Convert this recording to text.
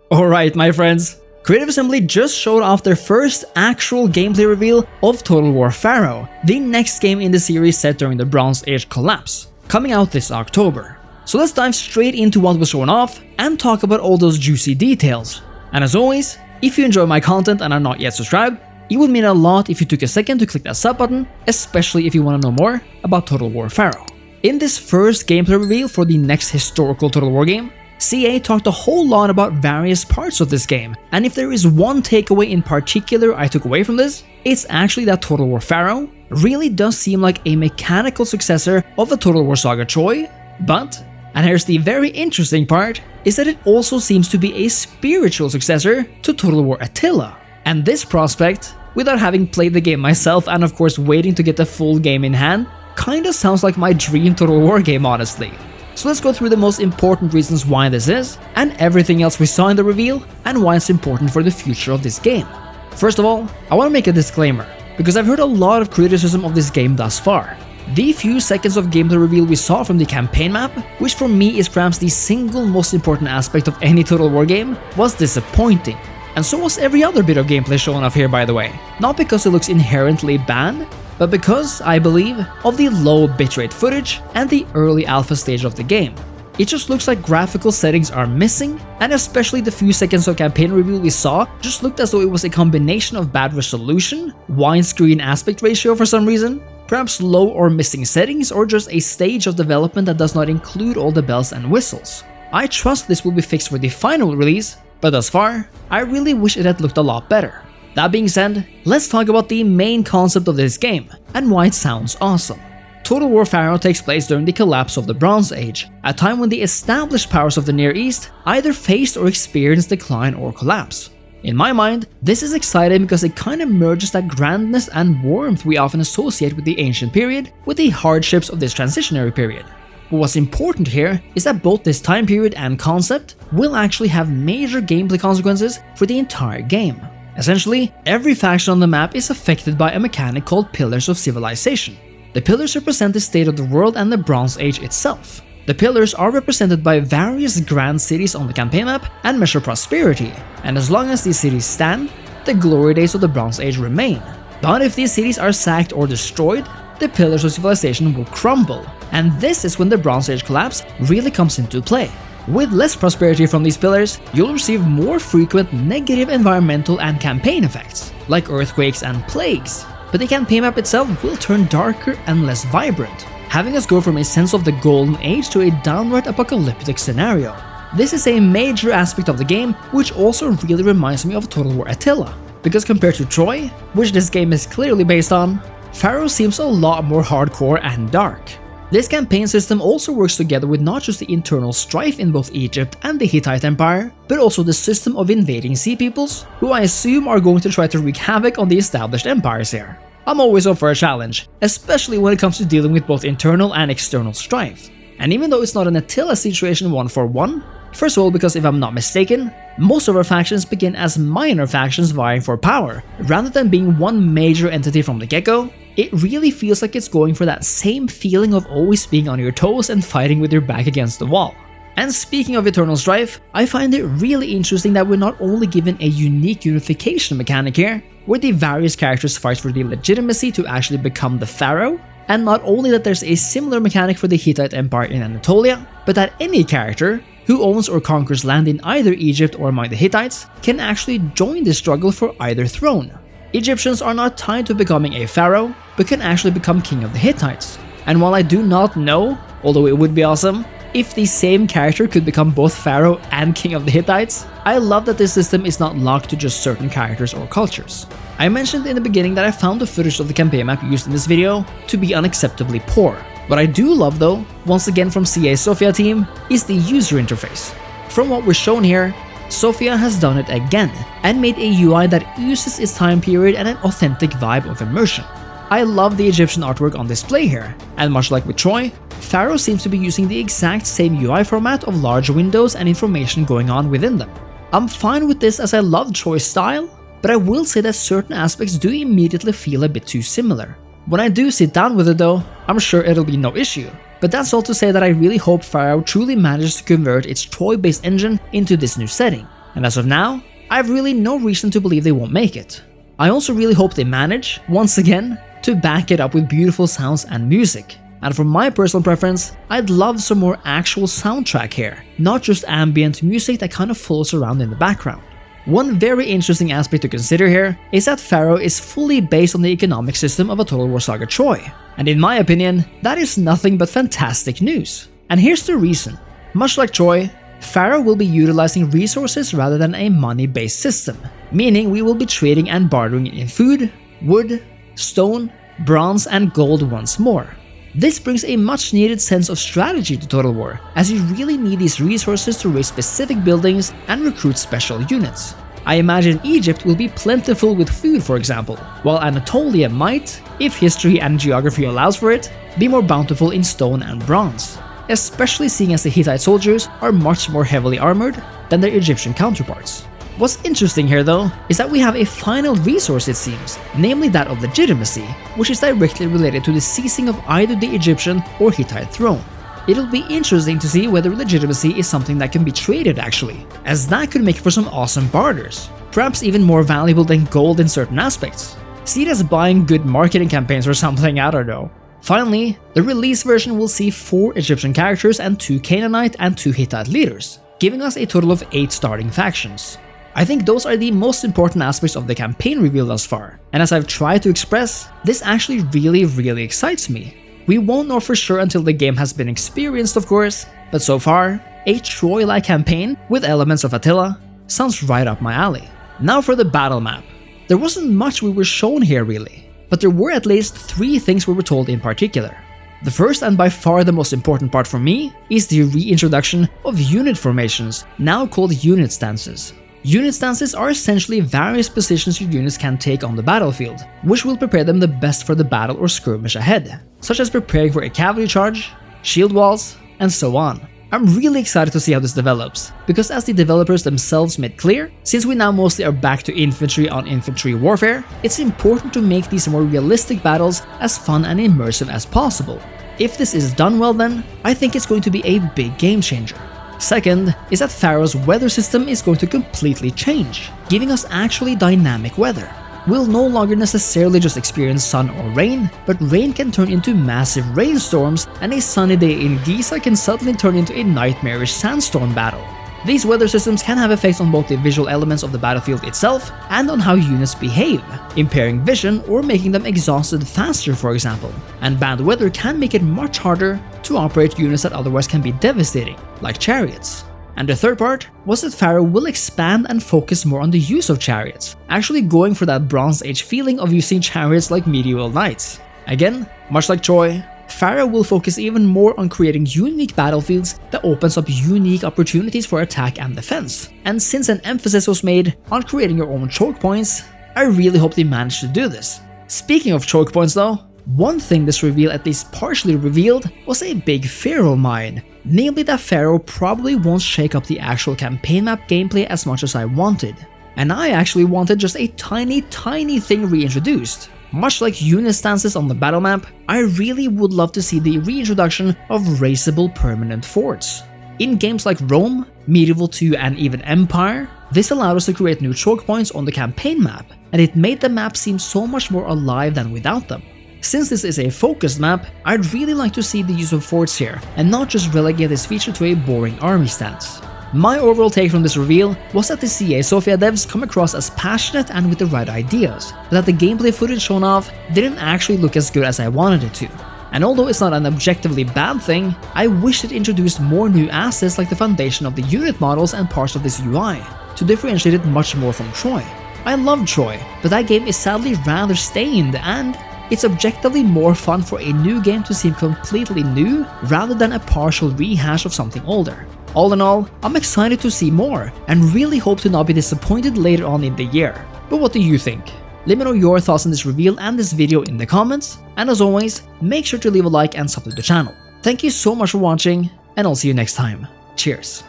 Alright my friends, Creative Assembly just showed off their first actual gameplay reveal of Total War Pharaoh, the next game in the series set during the Bronze Age collapse, coming out this October. So let's dive straight into what was shown off and talk about all those juicy details. And as always, if you enjoy my content and are not yet subscribed, it would mean a lot if you took a second to click that sub button, especially if you want to know more about Total War Pharaoh. In this first gameplay reveal for the next historical Total War game, CA talked a whole lot about various parts of this game, and if there is one takeaway in particular I took away from this, it's actually that Total War Pharaoh really does seem like a mechanical successor of the Total War Saga Troy, but, and here's the very interesting part, is that it also seems to be a spiritual successor to Total War Attila. And this prospect, without having played the game myself and of course waiting to get the full game in hand, kinda sounds like my dream Total War game honestly. So let's go through the most important reasons why this is, and everything else we saw in the reveal, and why it's important for the future of this game. First of all, I want to make a disclaimer, because I've heard a lot of criticism of this game thus far. The few seconds of gameplay reveal we saw from the campaign map, which for me is perhaps the single most important aspect of any Total War game, was disappointing. And so was every other bit of gameplay shown off here by the way. Not because it looks inherently bad, but because, I believe, of the low bitrate footage and the early alpha stage of the game. It just looks like graphical settings are missing, and especially the few seconds of campaign reveal we saw just looked as though it was a combination of bad resolution, widescreen aspect ratio for some reason, perhaps low or missing settings, or just a stage of development that does not include all the bells and whistles. I trust this will be fixed for the final release, but thus far, I really wish it had looked a lot better. That being said, let's talk about the main concept of this game, and why it sounds awesome. Total War Pharaoh takes place during the collapse of the Bronze Age, a time when the established powers of the Near East either faced or experienced decline or collapse. In my mind, this is exciting because it kinda merges that grandness and warmth we often associate with the ancient period with the hardships of this transitionary period. But what's important here is that both this time period and concept will actually have major gameplay consequences for the entire game. Essentially, every faction on the map is affected by a mechanic called Pillars of Civilization. The pillars represent the state of the world and the Bronze Age itself. The pillars are represented by various grand cities on the campaign map and measure prosperity, and as long as these cities stand, the glory days of the Bronze Age remain. But if these cities are sacked or destroyed, the Pillars of Civilization will crumble, and this is when the Bronze Age collapse really comes into play. With less prosperity from these pillars, you'll receive more frequent negative environmental and campaign effects, like earthquakes and plagues, but the campaign map itself will turn darker and less vibrant, having us go from a sense of the Golden Age to a downright apocalyptic scenario. This is a major aspect of the game, which also really reminds me of Total War Attila, because compared to Troy, which this game is clearly based on, Pharaoh seems a lot more hardcore and dark. This campaign system also works together with not just the internal strife in both Egypt and the Hittite Empire, but also the system of invading sea peoples, who I assume are going to try to wreak havoc on the established empires here. I'm always up for a challenge, especially when it comes to dealing with both internal and external strife. And even though it's not an Attila situation 1-for-1, first of all because if I'm not mistaken, most of our factions begin as minor factions vying for power, rather than being one major entity from the get-go. It really feels like it's going for that same feeling of always being on your toes and fighting with your back against the wall. And speaking of eternal strife, I find it really interesting that we're not only given a unique unification mechanic here, where the various characters fight for the legitimacy to actually become the pharaoh, and not only that there's a similar mechanic for the Hittite Empire in Anatolia, but that any character who owns or conquers land in either Egypt or among the Hittites can actually join the struggle for either throne. Egyptians are not tied to becoming a pharaoh, but can actually become king of the Hittites. And while I do not know, although it would be awesome, if the same character could become both pharaoh and king of the Hittites, I love that this system is not locked to just certain characters or cultures. I mentioned in the beginning that I found the footage of the campaign map used in this video to be unacceptably poor. What I do love though, once again from CA Sofia team, is the user interface. From what we're shown here, Sofia has done it again, and made a UI that oozes its time period and an authentic vibe of immersion. I love the Egyptian artwork on display here, and much like with Troy, Pharaoh seems to be using the exact same UI format of large windows and information going on within them. I'm fine with this as I love Troy's style, but I will say that certain aspects do immediately feel a bit too similar. When I do sit down with it though, I'm sure it'll be no issue. But that's all to say that I really hope Pharaoh truly manages to convert its Troy-based engine into this new setting. and as of now, I have really no reason to believe they won't make it. I also really hope they manage, once again, to back it up with beautiful sounds and music. And for my personal preference, I'd love some more actual soundtrack here, not just ambient music that kind of floats around in the background. One very interesting aspect to consider here is that Pharaoh is fully based on the economic system of a Total War Saga Troy, and in my opinion, that is nothing but fantastic news. And here's the reason. Much like Troy, Pharaoh will be utilizing resources rather than a money-based system, meaning we will be trading and bartering in food, wood, stone, bronze, and gold once more. This brings a much needed sense of strategy to Total War, as you really need these resources to raise specific buildings and recruit special units. I imagine Egypt will be plentiful with food, for example, while Anatolia might, if history and geography allows for it, be more bountiful in stone and bronze, especially seeing as the Hittite soldiers are much more heavily armored than their Egyptian counterparts. What's interesting here though is that we have a final resource, it seems, namely that of legitimacy, which is directly related to the seizing of either the Egyptian or Hittite throne. It'll be interesting to see whether legitimacy is something that can be traded actually, as that could make for some awesome barters, perhaps even more valuable than gold in certain aspects. See it as buying good marketing campaigns or something, I don't know. Finally, the release version will see 4 Egyptian characters and 2 Canaanite and 2 Hittite leaders, giving us a total of 8 starting factions. I think those are the most important aspects of the campaign reveal thus far, and as I've tried to express, this actually really excites me. We won't know for sure until the game has been experienced, of course, but so far, a Troy-like campaign with elements of Attila sounds right up my alley. Now for the battle map. There wasn't much we were shown here really, but there were at least 3 things we were told in particular. The first and by far the most important part for me is the reintroduction of unit formations, now called unit stances. Unit stances are essentially various positions your units can take on the battlefield, which will prepare them the best for the battle or skirmish ahead, such as preparing for a cavalry charge, shield walls, and so on. I'm really excited to see how this develops, because as the developers themselves made clear, since we now mostly are back to infantry on infantry warfare, it's important to make these more realistic battles as fun and immersive as possible. If this is done well then, I think it's going to be a big game changer. Second is that Pharaoh's weather system is going to completely change, giving us actually dynamic weather. We'll no longer necessarily just experience sun or rain, but rain can turn into massive rainstorms, and a sunny day in Giza can suddenly turn into a nightmarish sandstorm battle. These weather systems can have effects on both the visual elements of the battlefield itself and on how units behave, impairing vision or making them exhausted faster, for example. And bad weather can make it much harder to operate units that otherwise can be devastating, like chariots. And the third part was that Pharaoh will expand and focus more on the use of chariots, actually going for that Bronze Age feeling of using chariots like medieval knights. Again, much like Troy, Pharaoh will focus even more on creating unique battlefields that opens up unique opportunities for attack and defense. And since an emphasis was made on creating your own choke points, I really hope they manage to do this. Speaking of choke points though, one thing this reveal at least partially revealed was a big fear of mine, namely that Pharaoh probably won't shake up the actual campaign map gameplay as much as I wanted. And I actually wanted just a tiny thing reintroduced. Much like unit stances on the battle map, I really would love to see the reintroduction of raceable permanent forts. In games like Rome, Medieval 2 and even Empire, this allowed us to create new choke points on the campaign map, and it made the map seem so much more alive than without them. Since this is a focused map, I'd really like to see the use of forts here, and not just relegate this feature to a boring army stance. My overall take from this reveal was that the CA Sofia devs come across as passionate and with the right ideas, but that the gameplay footage shown off didn't actually look as good as I wanted it to. And although it's not an objectively bad thing, I wish it introduced more new assets like the foundation of the unit models and parts of this UI, to differentiate it much more from Troy. I love Troy, but that game is sadly rather stained, and it's objectively more fun for a new game to seem completely new rather than a partial rehash of something older. All in all, I'm excited to see more and really hope to not be disappointed later on in the year. But what do you think? Let me know your thoughts on this reveal and this video in the comments, and as always, make sure to leave a like and sub to the channel. Thank you so much for watching, and I'll see you next time. Cheers!